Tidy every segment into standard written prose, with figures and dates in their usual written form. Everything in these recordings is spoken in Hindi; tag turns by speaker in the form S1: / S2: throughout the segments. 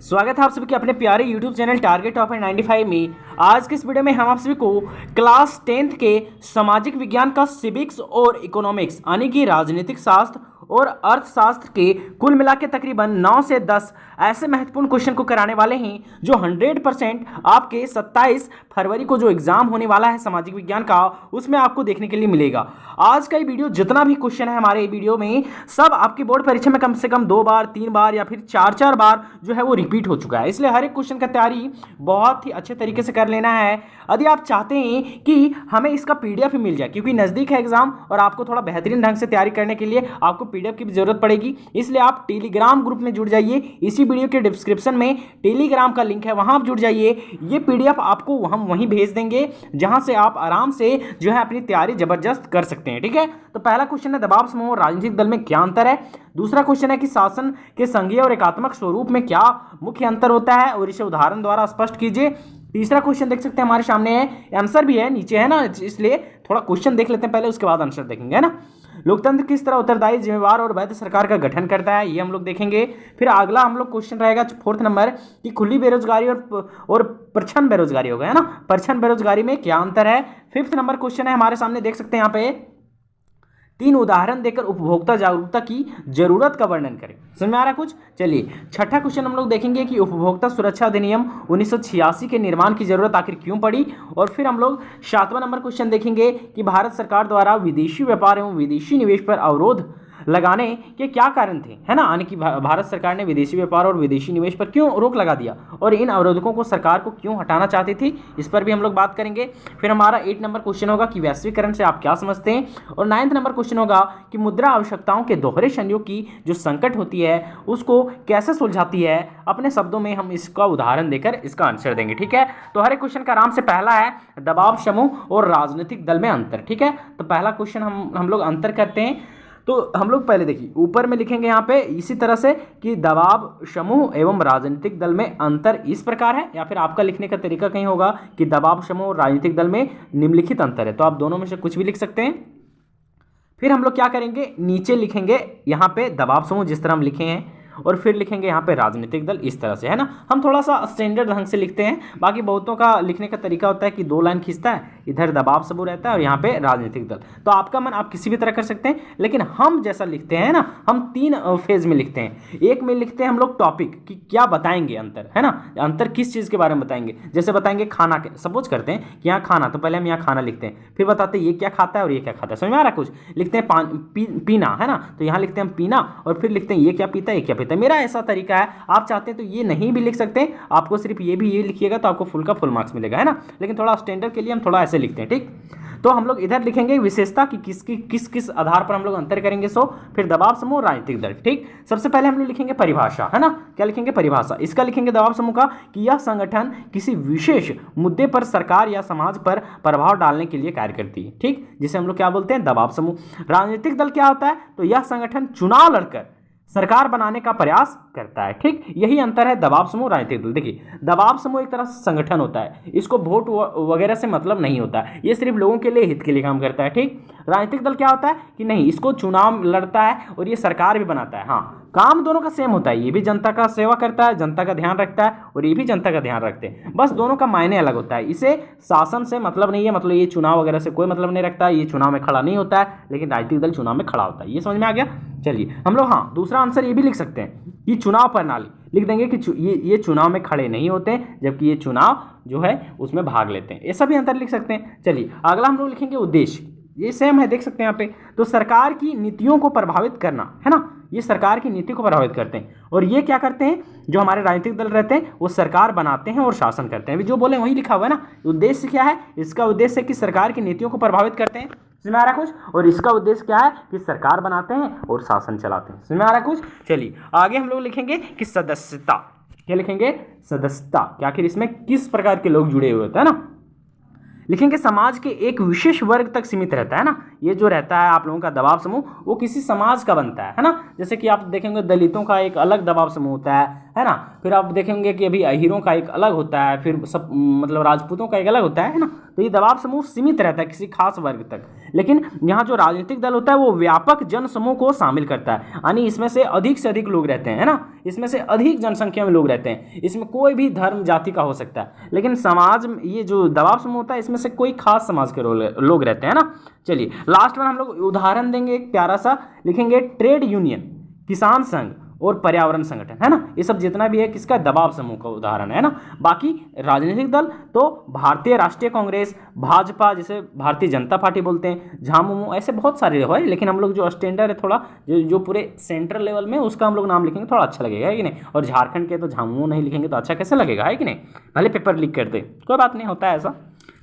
S1: स्वागत है आप सभी के अपने प्यारे YouTube चैनल टारगेट टॉपर 95 में। आज के इस वीडियो में हम आप सभी को क्लास 10th के सामाजिक विज्ञान का सिविक्स और इकोनॉमिक्स यानी कि राजनीतिक शास्त्र और अर्थशास्त्र के कुल मिला के तकरीबन 9 से 10 ऐसे महत्वपूर्ण क्वेश्चन को कराने वाले हैं जो 100% आपके 27 फरवरी को जो एग्जाम होने वाला है सामाजिक विज्ञान का उसमें आपको देखने के लिए मिलेगा। आज का ये वीडियो जितना भी क्वेश्चन है हमारे वीडियो में सब आपकी बोर्ड परीक्षा में कम से कम 2 बार 3 बार या फिर 4 बार जो है वो रिपीट हो चुका है, इसलिए हर एक क्वेश्चन का तैयारी बहुत ही अच्छे तरीके से कर लेना है। यदि आप चाहते हैं कि हमें इसका पीडीएफ मिल जाए क्योंकि नज़दीक है एग्जाम और आपको थोड़ा बेहतरीन ढंग से तैयारी करने के लिए आपको पीडीएफ की भी जरूरत पड़ेगी, इसलिए आप टेलीग्राम ग्रुप में जुड़ जाइए। इसी वीडियो के डिस्क्रिप्शन में टेलीग्राम का लिंक है, वहां आप जुड़ जाइए। ये पीडीएफ आपको हम वहीं भेज देंगे जहां से आप आराम से जो है अपनी तैयारी जबरदस्त कर सकते हैं। ठीक है, तो पहला क्वेश्चन है दबाव समूह और राजनीतिक दल में क्या अंतर है। दूसरा क्वेश्चन है कि शासन के संघीय और एकात्मक स्वरूप में क्या मुख्य अंतर होता है और इसे उदाहरण द्वारा स्पष्ट कीजिए। तीसरा क्वेश्चन देख सकते हैं हमारे सामने है, आंसर भी है नीचे है ना, इसलिए थोड़ा क्वेश्चन देख लेते हैं पहले, उसके बाद आंसर देखेंगे, है ना। लोकतंत्र किस तरह उत्तरदायी, जिम्मेवार और वैध सरकार का गठन करता है, ये हम लोग देखेंगे। फिर अगला हम लोग क्वेश्चन रहेगा 4th नंबर कि खुली बेरोजगारी और प्रच्छन्न बेरोजगारी होगा, है ना, प्रच्छन्न बेरोजगारी में क्या अंतर है। 5th नंबर क्वेश्चन है हमारे सामने, देख सकते हैं यहाँ पे 3 उदाहरण देकर उपभोक्ता जागरूकता की जरूरत का वर्णन करें। समझ में आ रहा है कुछ। चलिए छठा क्वेश्चन हम लोग देखेंगे कि उपभोक्ता सुरक्षा अधिनियम 1986 के निर्माण की जरूरत आखिर क्यों पड़ी। और फिर हम लोग 7वां नंबर क्वेश्चन देखेंगे कि भारत सरकार द्वारा विदेशी व्यापार एवं विदेशी निवेश पर अवरोध लगाने के क्या कारण थे, है ना, यानी कि भारत सरकार ने विदेशी व्यापार और विदेशी निवेश पर क्यों रोक लगा दिया और इन अवरोधकों को सरकार को क्यों हटाना चाहती थी, इस पर भी हम लोग बात करेंगे। फिर हमारा 8 नंबर क्वेश्चन होगा कि वैश्वीकरण से आप क्या समझते हैं। और 9th नंबर क्वेश्चन होगा कि मुद्रा आवश्यकताओं के दोहरे संयोग की जो संकट होती है उसको कैसे सुलझाती है। अपने शब्दों में हम इसका उदाहरण देकर इसका आंसर देंगे। ठीक है, तो हर एक क्वेश्चन का आराम से पहला है दबाव समूह और राजनीतिक दल में अंतर। ठीक है, तो पहला क्वेश्चन हम लोग अंतर करते हैं। तो हम लोग पहले देखिए ऊपर में लिखेंगे यहाँ पे इसी तरह से कि दबाव समूह एवं राजनीतिक दल में अंतर इस प्रकार है, या फिर आपका लिखने का तरीका कहीं होगा कि दबाव समूह और राजनीतिक दल में निम्नलिखित अंतर है, तो आप दोनों में से कुछ भी लिख सकते हैं। फिर हम लोग क्या करेंगे, नीचे लिखेंगे यहाँ पे दबाव समूह जिस तरह हम लिखे हैं और फिर लिखेंगे यहाँ पे राजनीतिक दल इस तरह से, है ना। हम थोड़ा सा स्टैंडर्ड ढंग से लिखते हैं, बाकी बहुतों का लिखने का तरीका होता है कि 2 लाइन खींचता है, इधर दबाव समूह रहता है और यहाँ पे राजनीतिक दल। तो आपका मन आप किसी भी तरह कर सकते हैं, लेकिन हम जैसा लिखते हैं ना, हम 3 फेज में लिखते हैं। एक में लिखते हैं हम लोग टॉपिक कि क्या बताएंगे अंतर, है ना, अंतर किस चीज़ के बारे में बताएंगे। जैसे बताएंगे खाना के, सपोज करते हैं कि यहाँ खाना, तो पहले हम यहाँ खाना लिखते हैं, फिर बताते हैं ये क्या खाता है और ये क्या खाता है। समझ में आ रहा है कुछ। लिखते हैं पीना, है ना, तो यहाँ लिखते हैं हम पीना और फिर लिखते हैं ये क्या पीता है, ये क्या पीता है। मेरा ऐसा तरीका है, आप चाहते हैं तो ये नहीं भी लिख सकते हैं, आपको सिर्फ ये भी ये लिखिएगा तो आपको फुल का फुल मार्क्स मिलेगा, है ना, लेकिन थोड़ा स्टैंडर्ड के लिए हम थोड़ा ऐसे लिखते हैं। ठीक, तो हम लोग इधर लिखेंगे विशेषता कि किस आधार पर हम लोग अंतर करेंगे। सो फिर दबाव समूह राजनीतिक दल। ठीक, सबसे पहले हम लोग लिखेंगे परिभाषा, है ना, क्या लिखेंगे परिभाषा। इसका लिखेंगे दबाव समूह का कि यह संगठन किसी विशेष मुद्दे पर सरकार या समाज पर प्रभाव डालने के लिए कार्य करती है। ठीक, जिसे हम लोग क्या बोलते हैं दबाव समूह। राजनीतिक दल क्या होता है, तो यह संगठन चुनाव लड़कर सरकार बनाने का प्रयास करता है। ठीक, यही अंतर है दबाव समूह राजनीतिक दल। देखिए दबाव समूह एक तरह से संगठन होता है, इसको वोट वगैरह से मतलब नहीं होता है, ये सिर्फ लोगों के लिए हित के लिए काम करता है। ठीक, राजनीतिक दल क्या होता है कि नहीं, इसको चुनाव लड़ता है और ये सरकार भी बनाता है। हाँ, काम दोनों का सेम होता है, ये भी जनता का सेवा करता है, जनता का ध्यान रखता है और ये भी जनता का ध्यान रखते हैं, बस दोनों का मायने अलग होता है। इसे शासन से मतलब नहीं है, मतलब ये चुनाव वगैरह से कोई मतलब नहीं रखता है, ये चुनाव में खड़ा नहीं होता है, लेकिन राजनीतिक दल चुनाव में खड़ा होता है। ये समझ में आ गया। चलिए हम लोग हाँ दूसरा आंसर ये भी लिख सकते हैं कि चुनाव प्रणाली लिख देंगे कि ये चुनाव में खड़े नहीं होते हैं, जबकि ये चुनाव जो है उसमें भाग लेते हैं। ऐसा भी अंतर लिख सकते हैं। चलिए अगला हम लोग लिखेंगे उद्देश्य, ये सेम है, देख सकते हैं यहाँ पे। तो सरकार की नीतियों को प्रभावित करना, है ना, ये सरकार की नीति को प्रभावित करते हैं और ये क्या करते हैं, जो हमारे राजनीतिक दल रहते हैं वो सरकार बनाते हैं और शासन करते हैं। अभी जो बोले वही लिखा हुआ है ना। उद्देश्य क्या है, इसका उद्देश्य है कि सरकार की नीतियों को प्रभावित करते हैं, समझ में आ रहा कुछ, और इसका उद्देश्य क्या है कि सरकार बनाते हैं और शासन चलाते हैं। समझ में आ रहा कुछ। चलिए आगे हम लोग लिखेंगे कि सदस्यता, क्या लिखेंगे सदस्यता, कि आखिर इसमें किस प्रकार के लोग जुड़े हुए होते हैं ना। लिखेंगे समाज के एक विशेष वर्ग तक सीमित रहता है ना, ये जो रहता है आप लोगों का दबाव समूह, वो किसी समाज का बनता है ना। जैसे कि आप देखेंगे दलितों का एक अलग दबाव समूह होता है ना। फिर आप देखेंगे कि अभी अहीरों का एक अलग होता है, फिर सब मतलब राजपूतों का एक अलग होता है ना। तो ये दबाव समूह सीमित रहता है किसी खास वर्ग तक, लेकिन यहाँ जो राजनीतिक दल होता है वो व्यापक जन समूह को शामिल करता है, यानी इसमें से अधिक लोग रहते हैं, है ना। इसमें से अधिक जनसंख्या में लोग रहते हैं, इसमें कोई भी धर्म जाति का हो सकता है, लेकिन समाज में ये जो दबाव समूह होता है इसमें से कोई खास समाज के लोग रहते हैं ना। चलिए लास्ट में हम लोग उदाहरण देंगे, एक प्यारा सा लिखेंगे, ट्रेड यूनियन, किसान संघ और पर्यावरण संगठन, है ना। ये सब जितना भी है किसका, दबाव समूह का उदाहरण है ना। बाकी राजनीतिक दल तो भारतीय राष्ट्रीय कांग्रेस, भाजपा, जिसे भारतीय जनता पार्टी बोलते हैं, झामुमो, ऐसे बहुत सारे है, लेकिन हम लोग जो स्टैंडर्ड है थोड़ा जो पूरे सेंट्रल लेवल में उसका हम लोग नाम लिखेंगे, थोड़ा अच्छा लगेगा, है कि नहीं। और झारखंड के तो झामुमो नहीं लिखेंगे तो अच्छा कैसे लगेगा, है कि नहीं। भले पेपर लीक कर दे, कोई बात नहीं, होता है ऐसा।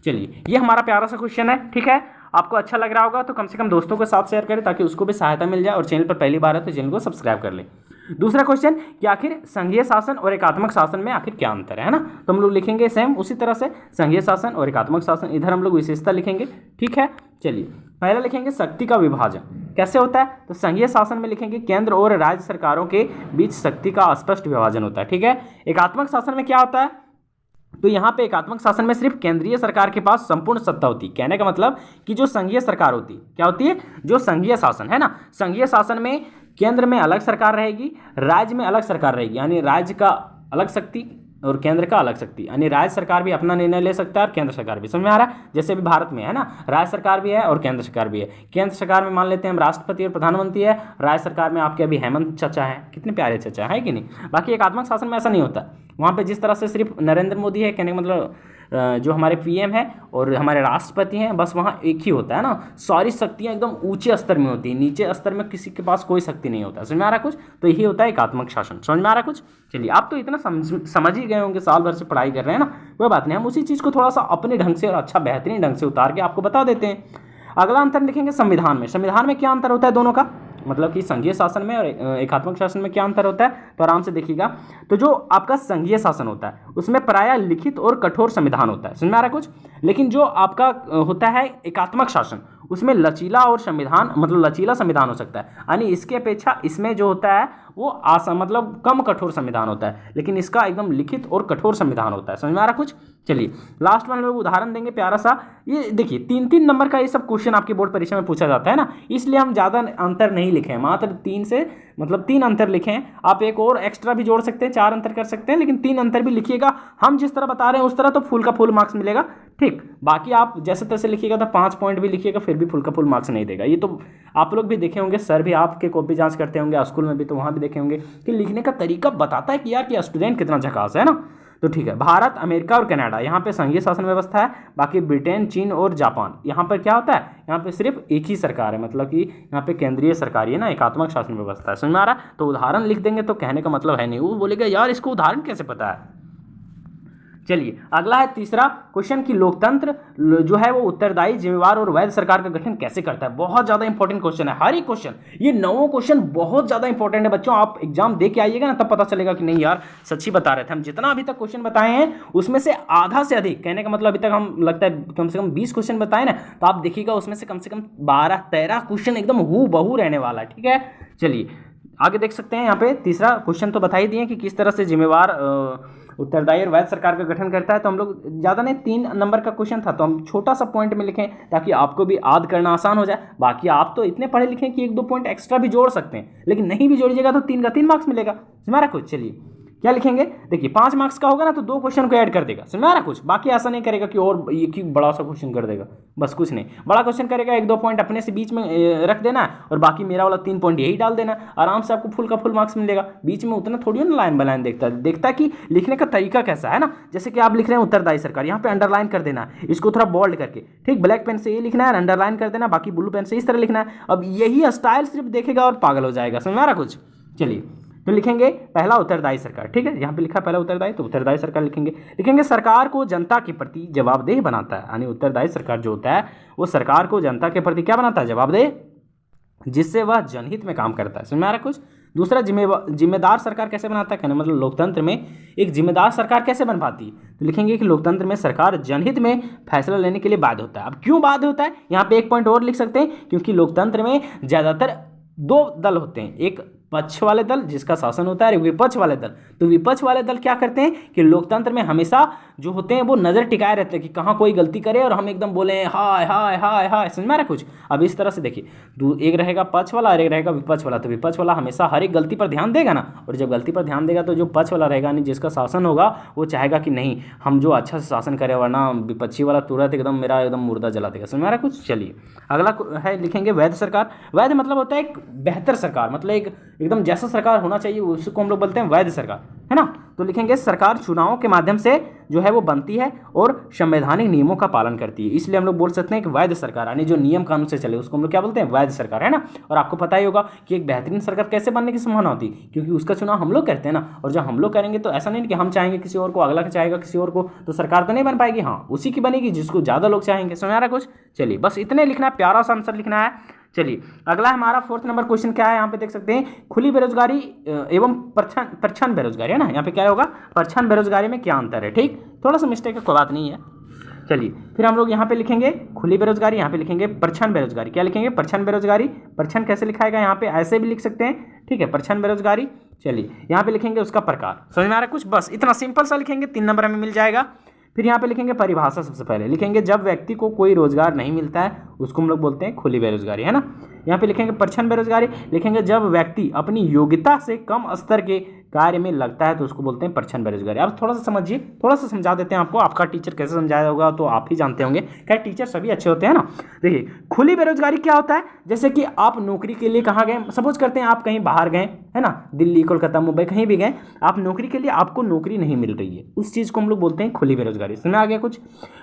S1: चलिए ये हमारा प्यारा सा क्वेश्चन है, ठीक है। आपको अच्छा लग रहा होगा तो कम से कम दोस्तों के साथ शेयर करें ताकि उसको भी सहायता मिल जाए, और चैनल पर पहली बार है तो चैनल को सब्सक्राइब कर ले। दूसरा क्वेश्चन कि आखिर संघीय शासन और एकात्मक शासन में आखिर क्या अंतर है ना। तो हम लोग लिखेंगे सेम उसी तरह से, संघीय शासन और एकात्मक शासन, इधर हम लोग विशेषता लिखेंगे, ठीक है। चलिए पहला लिखेंगे शक्ति का विभाजन कैसे होता है। तो संघीय शासन में लिखेंगे केंद्र और राज्य सरकारों के बीच शक्ति का स्पष्ट विभाजन होता है, ठीक है। एकात्मक शासन में क्या होता है, तो यहाँ पे एकात्मक शासन में सिर्फ केंद्रीय सरकार के पास संपूर्ण सत्ता होती है। कहने का मतलब कि जो संघीय सरकार होती है, क्या होती है, जो संघीय शासन है ना, संघीय शासन में केंद्र में अलग सरकार रहेगी, राज्य में अलग सरकार रहेगी, यानी राज्य का अलग शक्ति और केंद्र का अलग शक्ति, यानी राज्य सरकार भी अपना निर्णय ले सकता है और केंद्र सरकार भी। समझ में आ रहा है, जैसे अभी भारत में है ना, राज्य सरकार भी है और केंद्र सरकार भी है। केंद्र सरकार में मान लेते हैं हम राष्ट्रपति और प्रधानमंत्री है, राज्य सरकार में आपके अभी हेमंत चाचा है, कितने प्यारे चाचा है कि नहीं। बाकी एकात्मक शासन में ऐसा नहीं होता, वहाँ पे जिस तरह से सिर्फ नरेंद्र मोदी है, कहने का मतलब जो हमारे पीएम है और हमारे राष्ट्रपति हैं, बस वहाँ एक ही होता है ना। सारी शक्तियाँ एकदम ऊंचे स्तर में होती है, नीचे स्तर में किसी के पास कोई शक्ति नहीं होता। समझ में आ रहा कुछ, तो यही होता है एकात्मक शासन। समझ में आ रहा कुछ। चलिए आप तो इतना समझ ही गए होंगे, साल भर से पढ़ाई कर रहे हैं ना, कोई बात नहीं, हम उसी चीज़ को थोड़ा सा अपने ढंग से और अच्छा बेहतरीन ढंग से उतार के आपको बता देते हैं। अगला अंतर लिखेंगे संविधान में। संविधान में क्या अंतर होता है दोनों का, मतलब कि संघीय शासन में और एकात्मक शासन में क्या अंतर होता है, तो आराम से देखिएगा। तो जो आपका संघीय शासन होता है उसमें प्रायः लिखित और कठोर संविधान होता है, समझ में आ रहा है कुछ। लेकिन जो आपका होता है एकात्मक शासन, उसमें लचीला और संविधान, मतलब लचीला संविधान हो सकता है, यानी इसके अपेक्षा इसमें जो होता है वो मतलब कम कठोर संविधान होता है, लेकिन इसका एकदम लिखित और कठोर संविधान होता है। समझ में आ रहा कुछ। चलिए लास्ट में हम लोग उदाहरण देंगे प्यारा सा। ये देखिए 3-3 नंबर का ये सब क्वेश्चन आपकी बोर्ड परीक्षा में पूछा जाता है ना, इसलिए हम ज़्यादा अंतर नहीं लिखे हैं, मात्र 3 अंतर लिखे हैं। आप एक और एक्स्ट्रा भी जोड़ सकते हैं, 4 अंतर कर सकते हैं, लेकिन 3 अंतर भी लिखिएगा। हम जिस तरह बता रहे हैं उस तरह तो फुल का फुल मार्क्स मिलेगा, ठीक। बाकी आप जैसे तैसे लिखिएगा तो 5 पॉइंट भी लिखिएगा फिर भी फुल का फुल मार्क्स नहीं देगा। ये तो आप लोग भी देखे होंगे, सर भी आपके कॉपी जांच करते होंगे, स्कूल में भी तो वहाँ भी देखे होंगे कि लिखने का तरीका बताता है कि यार कि स्टूडेंट कितना झकास है ना। तो ठीक है, भारत, अमेरिका और कनाडा यहाँ पे संघीय शासन व्यवस्था है। बाकी ब्रिटेन, चीन और जापान, यहाँ पर क्या होता है, यहाँ पे सिर्फ एक ही सरकार है, मतलब कि यहाँ पे केंद्रीय सरकार है ना, एकात्मक शासन व्यवस्था है। समझ में आ रहा है। तो उदाहरण लिख देंगे तो कहने का मतलब है नहीं, वो बोलेगा यार इसको उदाहरण कैसे पता है। चलिए अगला है तीसरा क्वेश्चन कि लोकतंत्र जो है वो उत्तरदायी, जिम्मेवार और वैध सरकार का गठन कैसे करता है। बहुत ज्यादा इंपॉर्टेंट क्वेश्चन है, हर एक क्वेश्चन, ये 9 क्वेश्चन बहुत ज्यादा इंपॉर्टेंट है बच्चों। आप एग्जाम दे के आइएगा ना तब पता चलेगा कि नहीं यार सच्ची बता रहे थे हम। जितना अभी तक क्वेश्चन बताए हैं उसमें से आधा से अधिक, कहने का मतलब अभी तक हम लगता है कम से कम 20 क्वेश्चन बताए ना, तो आप देखिएगा उसमें से कम 12-13 क्वेश्चन एकदम हूबहू रहने वाला है, ठीक है। चलिए आगे देख सकते हैं, यहाँ पे तीसरा क्वेश्चन तो बता ही दिए कि किस तरह से जिम्मेवार, उत्तरदायी और वैध सरकार का गठन करता है। तो हम लोग ज़्यादा नहीं, 3 नंबर का क्वेश्चन था तो हम छोटा सा पॉइंट में लिखें ताकि आपको भी याद करना आसान हो जाए। बाकी आप तो इतने पढ़े लिखे कि 1-2 पॉइंट एक्स्ट्रा भी जोड़ सकते हैं, लेकिन नहीं भी जोड़िएगा तो 3 का 3 मार्क्स मिलेगा। समझ रहा कुछ। चलिए क्या लिखेंगे, देखिए 5 मार्क्स का होगा ना तो 2 क्वेश्चन को ऐड कर देगा। समझ रहा कुछ। बाकी ऐसा नहीं करेगा कि और एक ही बड़ा सा क्वेश्चन कर देगा, बस कुछ नहीं। बड़ा क्वेश्चन करेगा, 1-2 पॉइंट अपने से बीच में रख देना और बाकी मेरा वाला 3 पॉइंट यही डाल देना, आराम से आपको फुल का फुल मार्क्स मिलेगा। बीच में उतना थोड़ी ना लाइन बाय लाइन देखता है कि लिखने का तरीका कैसा है ना। जैसे कि आप लिख रहे हैं उत्तरदायी सरकार, यहाँ पे अंडरलाइन कर देना, इसको थोड़ा बोल्ड करके, ठीक, ब्लैक पेन से ये लिखना है, अंडरलाइन कर देना, बाकी ब्लू पेन से इस तरह लिखना है। अब यही स्टाइल सिर्फ देखेगा और पागल हो जाएगा। समझ रहा कुछ। चलिए तो लिखेंगे पहला उत्तरदायी सरकार, ठीक है, यहाँ पे लिखा पहला उत्तरदायी, तो उत्तरदायी सरकार लिखेंगे सरकार को जनता के प्रति जवाबदेह बनाता है, यानी उत्तरदायी सरकार जो होता है वो सरकार को जनता के प्रति क्या बनाता है, जवाबदेह, जिससे वह जनहित में काम करता है। समझ में आ रहा कुछ। दूसरा जिम्मेदार सरकार कैसे बनाता है, कहने मतलब लोकतंत्र में एक जिम्मेदार सरकार कैसे बन पाती है? तो लिखेंगे कि लोकतंत्र में सरकार जनहित में फैसला लेने के लिए बाध्य होता है। अब क्यों बाध्य होता है, यहाँ पे एक पॉइंट और लिख सकते हैं, क्योंकि लोकतंत्र में ज़्यादातर दो दल होते हैं, एक पक्ष वाले दल जिसका शासन होता है, विपक्ष वाले दल। तो विपक्ष वाले दल क्या करते हैं कि लोकतंत्र में हमेशा जो होते हैं वो नज़र टिकाए रहते हैं कि कहाँ कोई गलती करे और हम एकदम बोले हाय हाय हाय हाय, समझ में आ रहा है कुछ? अब इस तरह से देखिए, एक रहेगा पक्ष वाला और एक रहेगा विपक्ष वाला। तो विपक्ष वाला हमेशा हर एक गलती पर ध्यान देगा ना, और जब गलती पर ध्यान देगा तो जो पक्ष वाला रहेगा यानी जिसका शासन होगा वो चाहेगा कि नहीं हम जो अच्छा से शासन करें, वरना विपक्षी वाला तुरंत एकदम मेरा एकदम मुर्दा जला देगा। समझ में आ रहा है कुछ? चलिए अगला है, लिखेंगे वैध सरकार। वैध मतलब होता है एक बेहतर सरकार, मतलब एक एकदम जैसा सरकार होना चाहिए उसको हम लोग बोलते हैं वैध सरकार, है ना। तो लिखेंगे सरकार चुनावों के माध्यम से जो है वो बनती है और संवैधानिक नियमों का पालन करती है, इसलिए हम लोग बोल सकते हैं कि वैध सरकार, यानी जो नियम कानून से चले उसको हम लोग क्या बोलते हैं? वैध सरकार, है ना। और आपको पता ही होगा कि एक बेहतरीन सरकार कैसे बनने की संभावना होती है, क्योंकि उसका चुनाव हम लोग करते हैं ना, और जब हम लोग करेंगे तो ऐसा नहीं कि हम चाहेंगे किसी और को, अगला चाहेगा किसी और को, तो सरकार तो नहीं बन पाएगी। हाँ, उसी की बनेगी जिसको ज़्यादा लोग चाहेंगे। समझ आ रहा है कुछ? चलिए बस इतने लिखना है, प्यारा सा आंसर लिखना है। चलिए अगला हमारा 4th नंबर क्वेश्चन क्या है, यहाँ पे देख सकते हैं, खुली बेरोजगारी एवं प्रच्छन्न बेरोजगारी, है ना। यहाँ पे क्या होगा, प्रच्छन्न बेरोजगारी में क्या अंतर है? ठीक, थोड़ा सा मिस्टेक है, कोई बात नहीं है। चलिए फिर हम लोग यहाँ पे लिखेंगे खुली बेरोजगारी, यहाँ पे लिखेंगे प्रच्छन्न बेरोजगारी। क्या लिखेंगे? प्रच्छन्न बेरोजगारी। प्रच्छन्न कैसे लिखाएगा? यहाँ पे ऐसे भी लिख सकते हैं, ठीक है, प्रच्छन्न बेरोजगारी। चलिए यहाँ पे लिखेंगे उसका प्रकार। समझ में आ रहा है कुछ? बस इतना सिंपल सा लिखेंगे, 3 नंबर हमें मिल जाएगा। फिर यहाँ पे लिखेंगे परिभाषा। सबसे पहले लिखेंगे जब व्यक्ति को कोई रोजगार नहीं मिलता है उसको हम लोग बोलते हैं खुली बेरोजगारी, है ना। यहाँ पे लिखेंगे प्रच्छन्न बेरोजगारी, लिखेंगे जब व्यक्ति अपनी योग्यता से कम स्तर के कार्य में लगता है तो उसको बोलते हैं प्रच्छन्न बेरोजगारी। अब थोड़ा सा समझिए, थोड़ा सा समझा देते हैं आपको, आपका टीचर कैसे समझाया होगा तो आप ही जानते होंगे, क्या टीचर सभी अच्छे होते हैं ना। देखिए खुली बेरोजगारी क्या होता है, जैसे कि आप नौकरी के लिए कहाँ गए, सपोज करते हैं आप कहीं बाहर गए, है ना, दिल्ली कोलकाता मुंबई कहीं भी गए, आप नौकरी के लिए आपको नौकरी नहीं मिल रही है, उस चीज़ को हम लोग बोलते हैं खुली बेरोजगारी। समझ में आ गया कुछ?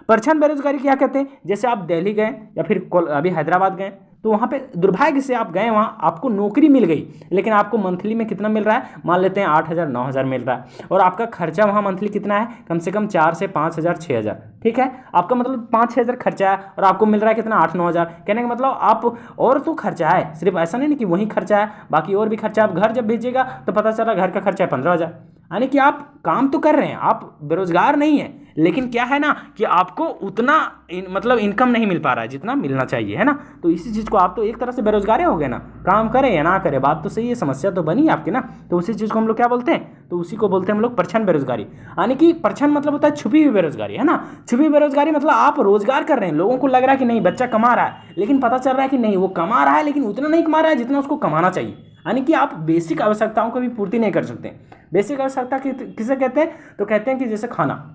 S1: प्रच्छन्न बेरोजगारी क्या कहते हैं, जैसे आप दिल्ली गए या फिर अभी हैदराबाद गए, तो वहाँ पे दुर्भाग्य से आप गए, वहाँ आपको नौकरी मिल गई, लेकिन आपको मंथली में कितना मिल रहा है, मान लेते हैं 8,000 9,000 मिल रहा है, और आपका खर्चा वहाँ मंथली कितना है, कम से कम 4 से 5,000 6,000, ठीक है। आपका मतलब 5-6 हज़ार खर्चा है और आपको मिल रहा है कितना, 8-9 हज़ार। कहने का मतलब आप और तो खर्चा है, सिर्फ ऐसा नहीं कि वही खर्चा है, बाकी और भी खर्चा। आप घर जब भेजिएगा तो पता चला घर का खर्चा है 15,000, यानी कि आप काम तो कर रहे हैं, आप बेरोजगार नहीं है, लेकिन क्या है ना कि आपको उतना मतलब इनकम नहीं मिल पा रहा है जितना मिलना चाहिए, है ना। तो इसी चीज़ को आप तो एक तरह से बेरोजगार हो गए ना, काम करें या ना करें, बात तो सही है, समस्या तो बनी आपकी ना। तो उसी चीज़ को हम लोग क्या बोलते हैं, तो उसी को बोलते हैं हम लोग प्रच्छन्न बेरोजगारी। यानी कि प्रच्छन्न मतलब होता है छुपी हुई बेरोजगारी, है ना। छुपी बेरोजगारी मतलब आप रोजगार कर रहे हैं, लोगों को लग रहा है कि नहीं बच्चा कमा रहा है, लेकिन पता चल रहा है कि नहीं वो कमा रहा है लेकिन उतना नहीं कमा रहा है जितना उसको कमाना चाहिए। यानी कि आप बेसिक आवश्यकताओं को भी पूर्ति नहीं कर सकते। बेसिक आवश्यकता किसे कहते हैं, तो कहते हैं कि जैसे खाना,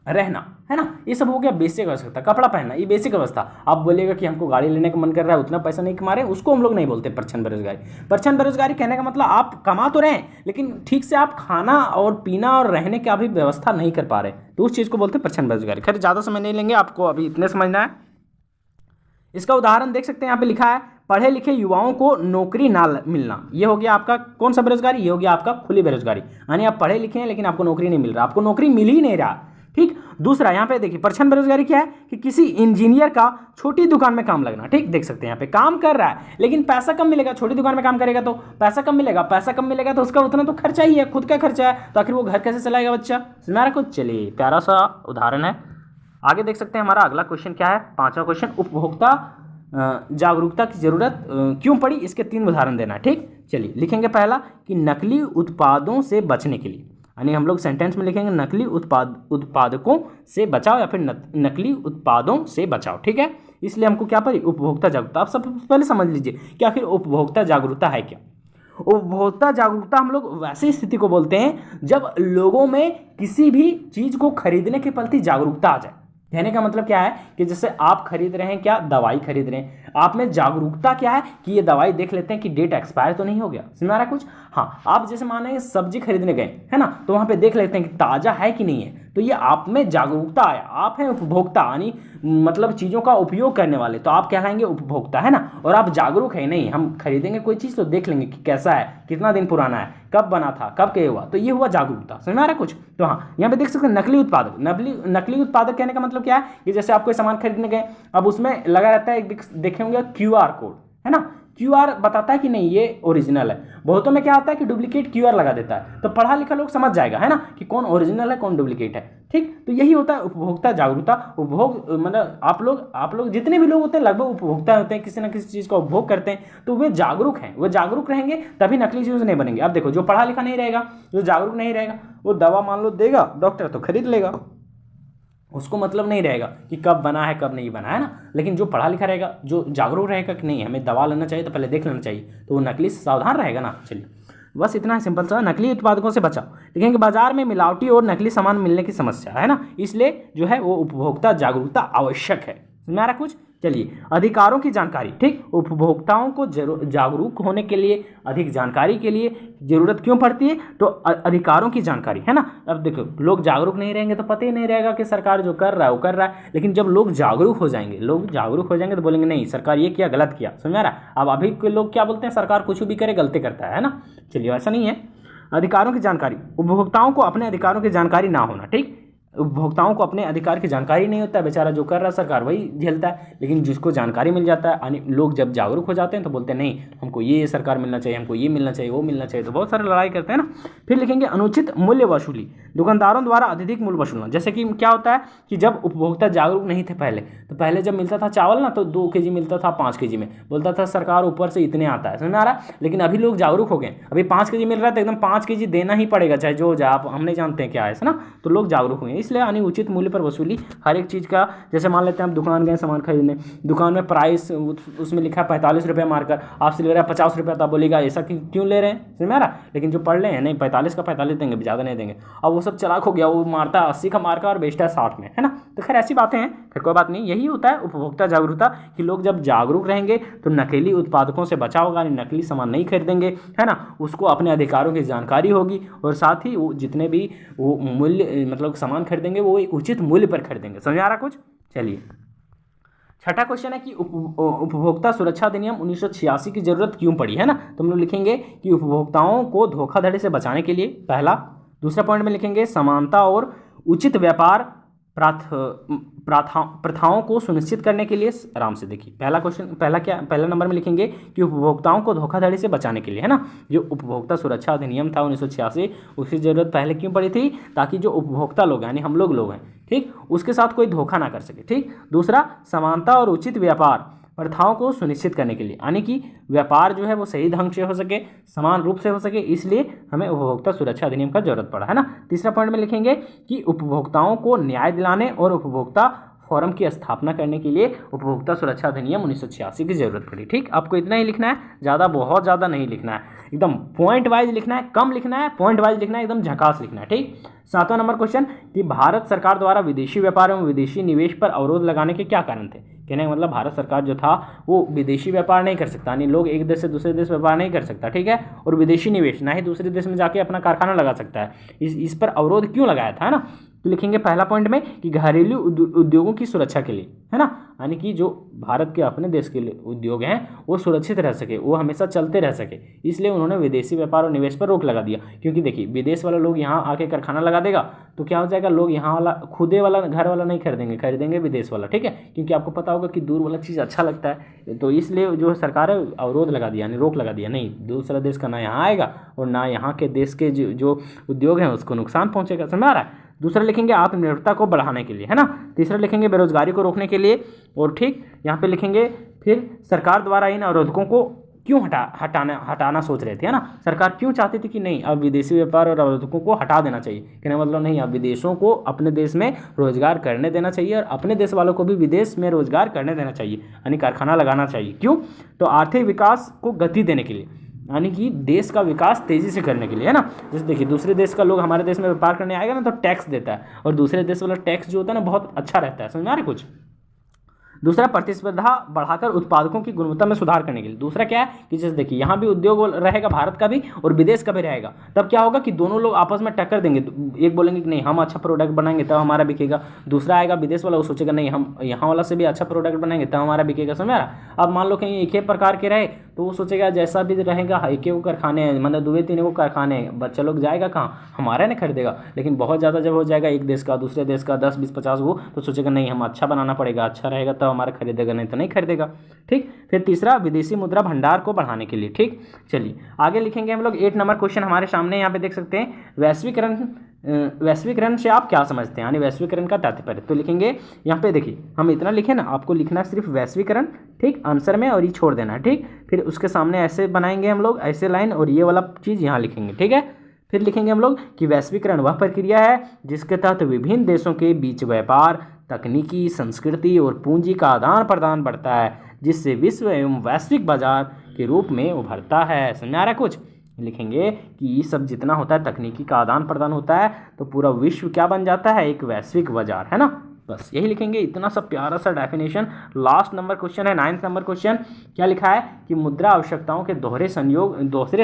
S1: रहना, है ना, ये सब हो गया बेसिक आवश्यकता। कपड़ा पहनना, ये बेसिक अवस्था। आप बोलिएगा कि हमको गाड़ी लेने का मन कर रहा है, उतना पैसा नहीं कमा रहे, उसको हम लोग नहीं बोलते प्रच्छन्न बेरोजगारी। प्रच्छन्न बेरोजगारी कहने का मतलब आप कमा तो रहे हैं लेकिन ठीक से आप खाना और पीना और रहने का भी व्यवस्था नहीं कर पा रहे, तो उस चीज़ को बोलते हैं प्रच्छन्न बेरोजगारी। खैर ज़्यादा समय नहीं लेंगे, आपको अभी इतने समझना है। इसका उदाहरण देख सकते हैं, यहाँ पे लिखा है पढ़े लिखे युवाओं को नौकरी ना मिलना। ये हो गया आपका कौन सा बेरोजगारी, ये हो गया आपका खुली बेरोजगारी। यानी आप पढ़े लिखे हैं लेकिन आपको नौकरी नहीं मिल रहा, आपको नौकरी मिल ही नहीं रहा, ठीक। दूसरा यहाँ पे देखिए प्रच्छन्न बेरोजगारी क्या है कि किसी इंजीनियर का छोटी दुकान में काम लगना, ठीक। देख सकते हैं यहाँ पे काम कर रहा है लेकिन पैसा कम मिलेगा, छोटी दुकान में काम करेगा तो पैसा कम मिलेगा, पैसा कम मिलेगा तो उसका उतना तो खर्चा ही है, खुद का खर्चा है, तो आखिर वो घर कैसे चलाएगा बच्चा। समझ में आ रहा है कुछ? चलिए प्यारा सा उदाहरण है। आगे देख सकते हैं हमारा अगला क्वेश्चन क्या है, 5वां क्वेश्चन, उपभोक्ता जागरूकता की जरूरत क्यों पड़ी, इसके 3 उदाहरण देना है, ठीक। चलिए लिखेंगे पहला कि नकली उत्पादों से बचने के लिए, यानी हम लोग सेंटेंस में लिखेंगे नकली उत्पादकों से बचाओ या फिर नकली उत्पादों से बचाओ, ठीक है। इसलिए हमको क्या पड़ी, उपभोक्ता जागरूकता। आप सबसे पहले समझ लीजिए कि आखिर उपभोक्ता जागरूकता है क्या। उपभोक्ता जागरूकता हम लोग वैसी स्थिति को बोलते हैं जब लोगों में किसी भी चीज़ को खरीदने के प्रति जागरूकता आ जाए। कहने का मतलब क्या है कि जैसे आप खरीद रहे हैं, क्या दवाई खरीद रहे हैं, आप में जागरूकता क्या है कि ये दवाई देख लेते हैं कि डेट एक्सपायर तो नहीं हो गया। समझ आ रहा है कुछ? हाँ, आप जैसे माने सब्जी खरीदने गए, है ना, तो वहाँ पे देख लेते हैं कि ताज़ा है कि नहीं है, तो ये आप में जागरूकता आया। आप हैं उपभोक्ता, यानी मतलब चीज़ों का उपयोग करने वाले, तो आप कहलाएंगे उपभोक्ता, है ना। और आप जागरूक है, नहीं हम खरीदेंगे कोई चीज़ तो देख लेंगे कि कैसा है, कितना दिन पुराना है, कब बना था, कब क्या हुआ, तो ये हुआ जागरूकता। समझ में आ रहा है कुछ? तो हाँ, यहाँ पे देख सकते हैं नकली उत्पादक। नकली उत्पादक कहने का मतलब क्या है कि जैसे आप कोई सामान खरीदने गए, अब उसमें लगा रहता है, देखे होंगे QR कोड, है ना, क्यूआर बताता है कि नहीं ये ओरिजिनल है। बहुतों में क्या आता है कि डुप्लीकेट क्यूआर लगा देता है, तो पढ़ा लिखा लोग समझ जाएगा, है ना, कि कौन ओरिजिनल है कौन डुप्लीकेट है। ठीक, तो यही होता है उपभोक्ता जागरूकता। उपभोग मतलब आप लोग जितने भी लोग होते हैं लगभग उपभोक्ता होते हैं, किसी ना किसी चीज़ का उपभोग करते हैं, तो वे जागरूक हैं, वो जागरूक रहेंगे तभी नकली चीज़ नहीं बनेंगे। अब देखो, जो पढ़ा लिखा नहीं रहेगा, जो जागरूक नहीं रहेगा, वो दवा मान लो देगा, डॉक्टर तो खरीद लेगा, उसको मतलब नहीं रहेगा कि कब बना है कब नहीं बना है ना। लेकिन जो पढ़ा लिखा रहेगा, जो जागरूक रहेगा कि नहीं हमें दवा लेना चाहिए तो पहले देख लेना चाहिए, तो वो नकली से सावधान रहेगा ना। चलिए, बस इतना है सिंपल सा। नकली उत्पादकों से बचाओ। देखेंगे बाजार में मिलावटी और नकली सामान मिलने की समस्या है ना, इसलिए जो है वो उपभोक्ता जागरूकता आवश्यक है। समझ में आ रहा कुछ? चलिए, अधिकारों की जानकारी। ठीक, उपभोक्ताओं को जागरूक होने के लिए, अधिक जानकारी के लिए जरूरत क्यों पड़ती है? तो अधिकारों की जानकारी, है ना। अब देखो, लोग जागरूक नहीं रहेंगे तो पता ही नहीं रहेगा कि सरकार जो कर रहा है वो कर रहा है। लेकिन जब लोग जागरूक हो जाएंगे तो बोलेंगे नहीं सरकार ये किया गलत किया। समझ में आ रहा है? अब अभी के लोग क्या बोलते हैं, सरकार कुछ भी करे गलती करता है ना। चलिए, ऐसा नहीं है। अधिकारों की जानकारी, उपभोक्ताओं को अपने अधिकारों की जानकारी ना होना। ठीक, उपभोक्ताओं को अपने अधिकार की जानकारी नहीं होता है, बेचारा जो कर रहा है सरकार वही झेलता है। लेकिन जिसको जानकारी मिल जाता है, लोग जब जागरूक हो जाते हैं तो बोलते हैं नहीं हमको ये सरकार मिलना चाहिए, हमको ये मिलना चाहिए, वो मिलना चाहिए, तो बहुत सारे लड़ाई करते हैं ना। फिर लिखेंगे अनुचित मूल्य वसूली, दुकानदारों द्वारा अत्यधिक मूल्य वसूलना। जैसे कि क्या होता है कि जब उपभोक्ता जागरूक नहीं थे पहले जब मिलता था चावल ना, तो 2 kg मिलता था 5 kg में, बोलता था सरकार ऊपर से इतने आता है। समझ में आ रहा है? लेकिन अभी लोग जागरूक हो गए, अभी 5 kg मिल रहा है तो एकदम 5 kg देना ही पड़ेगा, चाहे जो हो जाए। आप हम नहीं जानते हैं क्या है ना, तो लोग जागरूक हुए, इसलिए अनुचित मूल्य पर वसूली हर एक चीज़ का। जैसे मान लेते हैं आप दुकान गए सामान खरीदने, दुकान में प्राइस उसमें लिखा है 45 रुपये मार्कर, आपसे ले रहा है 50 रुपये, तो आप बोलेगा ऐसा क्यों ले रहे हैं? समझ में आ रहा? लेकिन जो पढ़ ले हैं नहीं 45 का 45 देंगे, ज़्यादा नहीं देंगे। अब वो सब चालाक हो गया, वो मारता है 80 का मार्का और बेचता है 60 में, है ना। तो खैर ऐसी बातें हैं, फिर कोई बात नहीं। यही होता है उपभोक्ता जागरूकता, कि लोग जब जागरूक रहेंगे तो नकली उत्पादकों से बचा होगा, नकली सामान नहीं खरीदेंगे, है ना। उसको अपने अधिकारों की जानकारी होगी, और साथ ही वो जितने भी वो मूल्य मतलब सामान खरीदेंगे वो एक उचित मूल्य पर खरीदेंगे। समझ आ रहा कुछ? चलिए, छठा क्वेश्चन है कि उपभोक्ता सुरक्षा अधिनियम 1986 की जरूरत क्यों पड़ी, है ना। तो हम लोग लिखेंगे कि उपभोक्ताओं को धोखाधड़ी से बचाने के लिए, पहला। दूसरा पॉइंट में लिखेंगे समानता और उचित व्यापार प्रथाओं को सुनिश्चित करने के लिए। आराम से देखिए, पहला नंबर में लिखेंगे कि उपभोक्ताओं को धोखाधड़ी से बचाने के लिए, है ना। जो उपभोक्ता सुरक्षा अधिनियम था 1986, उसकी जरूरत पहले क्यों पड़ी थी? ताकि जो उपभोक्ता लोग यानी हम लोग हैं, ठीक, उसके साथ कोई धोखा ना कर सके। ठीक, दूसरा समानता और उचित व्यापार प्रथाओं को सुनिश्चित करने के लिए, यानी कि व्यापार जो है वो सही ढंग से हो सके, समान रूप से हो सके, इसलिए हमें उपभोक्ता सुरक्षा अधिनियम का जरूरत पड़ा, है ना। तीसरा पॉइंट में लिखेंगे कि उपभोक्ताओं को न्याय दिलाने और उपभोक्ता फोरम की स्थापना करने के लिए उपभोक्ता सुरक्षा अधिनियम 1986 की जरूरत पड़ी। ठीक, आपको इतना ही लिखना है, बहुत ज़्यादा नहीं लिखना है, एकदम पॉइंट वाइज लिखना है, कम लिखना है, पॉइंट वाइज लिखना है, एकदम झकास लिखना है। ठीक, सातवां नंबर क्वेश्चन कि भारत सरकार द्वारा विदेशी व्यापार एवं विदेशी निवेश पर अवरोध लगाने के क्या कारण थे? कहने का मतलब भारत सरकार जो था वो विदेशी व्यापार नहीं कर सकता, यानी लोग एक देश से दूसरे देश व्यापार नहीं कर सकता, ठीक है, और विदेशी निवेश ना ही दूसरे देश में जाके अपना कारखाना लगा सकता है। इस पर अवरोध क्यों लगाया था, है ना। तो लिखेंगे पहला पॉइंट में कि घरेलू उद्योगों की सुरक्षा के लिए, है ना, यानी कि जो भारत के अपने देश के उद्योग हैं वो सुरक्षित रह सके, वो हमेशा चलते रह सके, इसलिए उन्होंने विदेशी व्यापार और निवेश पर रोक लगा दिया। क्योंकि देखिए, विदेश वाला लोग यहाँ आके कारखाना लगा देगा तो क्या हो जाएगा, लोग यहाँ वाला खुदे वाला घर वाला नहीं खरीदेंगे विदेश वाला, ठीक है, क्योंकि आपको पता होगा कि दूर वाला चीज़ अच्छा लगता है। तो इसलिए जो सरकार है अवरोध लगा दिया, यानी रोक लगा दिया, नहीं दूसरा देश का ना यहाँ आएगा और ना यहाँ के देश के जो उद्योग हैं उसको नुकसान पहुँचेगा। समझ आ रहा है। दूसरा लिखेंगे आत्मनिर्भरता को बढ़ाने के लिए, है ना। तीसरा लिखेंगे बेरोजगारी को रोकने के लिए, और ठीक यहाँ पे लिखेंगे फिर सरकार द्वारा इन अवरोधकों को क्यों हटाना सोच रहे थे, है ना। सरकार क्यों चाहती थी कि नहीं अब विदेशी व्यापार और अवरोधकों को हटा देना चाहिए, कहने का मतलब नहीं, अब विदेशों को अपने देश में रोजगार करने देना चाहिए और अपने देश वालों को भी विदेश में रोजगार करने देना चाहिए, यानी कारखाना लगाना चाहिए। क्यों? तो आर्थिक विकास को गति देने के लिए, यानी कि देश का विकास तेज़ी से करने के लिए, है ना। जैसे देखिए, दूसरे देश का लोग हमारे देश में व्यापार करने आएगा ना तो टैक्स देता है, और दूसरे देश वाला टैक्स जो होता है ना बहुत अच्छा रहता है। समझ में आ रहा है कुछ? दूसरा प्रतिस्पर्धा बढ़ाकर उत्पादकों की गुणवत्ता में सुधार करने के लिए। दूसरा क्या है कि जैसे देखिए, यहाँ भी उद्योग रहेगा भारत का भी और विदेश का भी रहेगा, तब क्या होगा कि दोनों लोग आपस में टक्कर देंगे। एक बोलेंगे कि नहीं हम अच्छा प्रोडक्ट बनाएंगे तब हमारा बिकेगा, दूसरा आएगा विदेश वाला, वो सोचेगा नहीं हम यहाँ वाला से भी अच्छा प्रोडक्ट बनाएंगे तब हमारा बिकेगा। समझ रहा? अब मान लो कहीं एक ही प्रकार के रहे तो वो सोचेगा जैसा भी रहेगा एक को कारखाने हैं, मतलब 2-3 को कारखाने हैं, बच्चा लोग जाएगा कहाँ, हमारा नहीं खरीदेगा। लेकिन बहुत ज़्यादा जब हो जाएगा एक देश का दूसरे देश का 10, 20, 50 वो, तो सोचेगा नहीं हम अच्छा बनाना पड़ेगा, अच्छा रहेगा तब हमारा खरीदेगा, नहीं तो नहीं खरीदेगा। ठीक, फिर तीसरा विदेशी मुद्रा भंडार को बढ़ाने के लिए। ठीक, चलिए आगे लिखेंगे हम लोग 8 नंबर क्वेश्चन हमारे सामने यहाँ पे देख सकते हैं। वैश्वीकरण से आप क्या समझते हैं, यानी वैश्वीकरण का तात्पर्य। तो लिखेंगे यहाँ पे, देखिए हम इतना लिखे ना, आपको लिखना है सिर्फ वैश्वीकरण, ठीक, आंसर में, और ये छोड़ देना है। ठीक, फिर उसके सामने ऐसे बनाएंगे हम लोग, ऐसे लाइन, और ये वाला चीज़ यहाँ लिखेंगे। ठीक है, फिर लिखेंगे हम लोग कि वैश्वीकरण वह प्रक्रिया है जिसके तहत विभिन्न देशों के बीच व्यापार, तकनीकी, संस्कृति और पूंजी का आदान प्रदान बढ़ता है, जिससे विश्व एवं वैश्विक बाजार के रूप में उभरता है। समझ आ रहा है कुछ। लिखेंगे कि ये सब जितना होता है, तकनीकी का आदान प्रदान होता है, तो पूरा विश्व क्या बन जाता है, एक वैश्विक बाजार, है ना। बस यही लिखेंगे, इतना सा प्यारा सा डेफिनेशन। लास्ट नंबर क्वेश्चन है 9th नंबर क्वेश्चन। क्या लिखा है कि मुद्रा आवश्यकताओं के दोहरे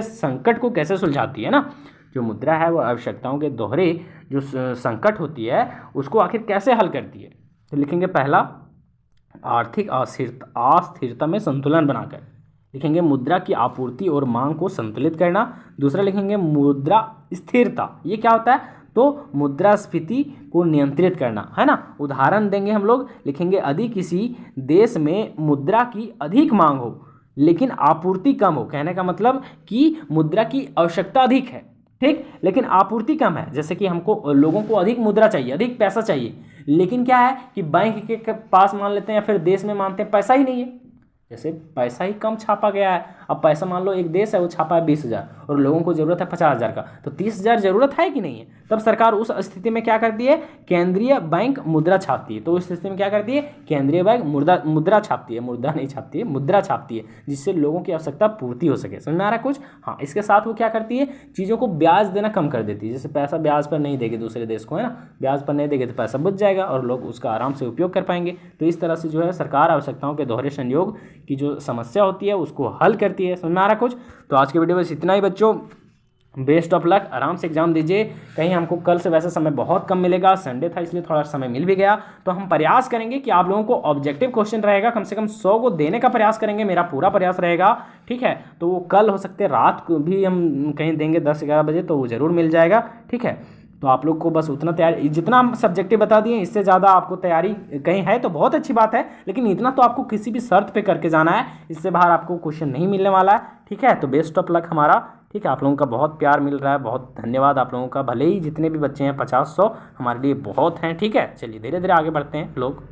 S1: संकट को कैसे सुलझाती है ना। जो मुद्रा है वो आवश्यकताओं के दोहरे जो संकट होती है उसको आखिर कैसे हल करती है। तो लिखेंगे पहला, आर्थिक अस्थिरता में संतुलन बनाकर। लिखेंगे मुद्रा की आपूर्ति और मांग को संतुलित करना। दूसरा लिखेंगे मुद्रा स्थिरता, ये क्या होता है, तो मुद्रास्फीति को नियंत्रित करना, है ना। उदाहरण देंगे हम लोग, लिखेंगे यदि किसी देश में मुद्रा की अधिक मांग हो लेकिन आपूर्ति कम हो, कहने का मतलब कि मुद्रा की आवश्यकता अधिक है, ठीक, लेकिन आपूर्ति कम है। जैसे कि हमको लोगों को अधिक मुद्रा चाहिए, अधिक पैसा चाहिए, लेकिन क्या है कि बैंक के पास मान लेते हैं या फिर देश में मानते हैं पैसा ही नहीं है। जैसे पैसा ही कम छापा गया है। अब पैसा मान लो एक देश है वो छापा है 20,000 और लोगों को ज़रूरत है 50,000 का, तो 30,000 ज़रूरत है कि नहीं है। तब सरकार उस स्थिति में क्या करती है, केंद्रीय बैंक मुद्रा छापती है। तो उस स्थिति में क्या करती है, केंद्रीय बैंक मुद्रा छापती है, मुद्रा नहीं छापती है, मुद्रा छापती है, जिससे लोगों की आवश्यकता पूर्ति हो सके। समझ में आ रहा है कुछ। हाँ, इसके साथ वो क्या करती है, चीज़ों को ब्याज देना कम कर देती है। जैसे पैसा ब्याज पर नहीं देगी दूसरे देश को, है ना, ब्याज पर नहीं देगी तो पैसा बच जाएगा और लोग उसका आराम से उपयोग कर पाएंगे। तो इस तरह से जो है सरकार आवश्यकताओं के दोहरे संयोग की जो समस्या होती है उसको हल करती है। समझ में आ रहा कुछ। तो आज के वीडियो में इतना ही बच्चों। बेस्ट ऑफ लक, आराम से एग्जाम दीजिए। कहीं हमको कल से वैसे समय बहुत कम मिलेगा, संडे था इसलिए थोड़ा समय मिल भी गया। तो हम प्रयास करेंगे कि आप लोगों को ऑब्जेक्टिव क्वेश्चन रहेगा, कम से कम 100 को देने का प्रयास करेंगे, मेरा पूरा प्रयास रहेगा। ठीक है, तो वो कल हो सकते हैं रात को भी हम कहीं देंगे 10-11 बजे, तो वो ज़रूर मिल जाएगा। ठीक है, तो आप लोग को बस उतना तैयारी, जितना हम सब्जेक्टिव बता दिए इससे ज़्यादा आपको तैयारी कहीं है तो बहुत अच्छी बात है, लेकिन इतना तो आपको किसी भी शर्त पे करके जाना है, इससे बाहर आपको क्वेश्चन नहीं मिलने वाला है। ठीक है, तो बेस्ट ऑफ लक हमारा। ठीक है, आप लोगों का बहुत प्यार मिल रहा है, बहुत धन्यवाद आप लोगों का। भले ही जितने भी बच्चे हैं 50-100 हमारे लिए बहुत हैं। ठीक है, चलिए धीरे धीरे आगे बढ़ते हैं लोग।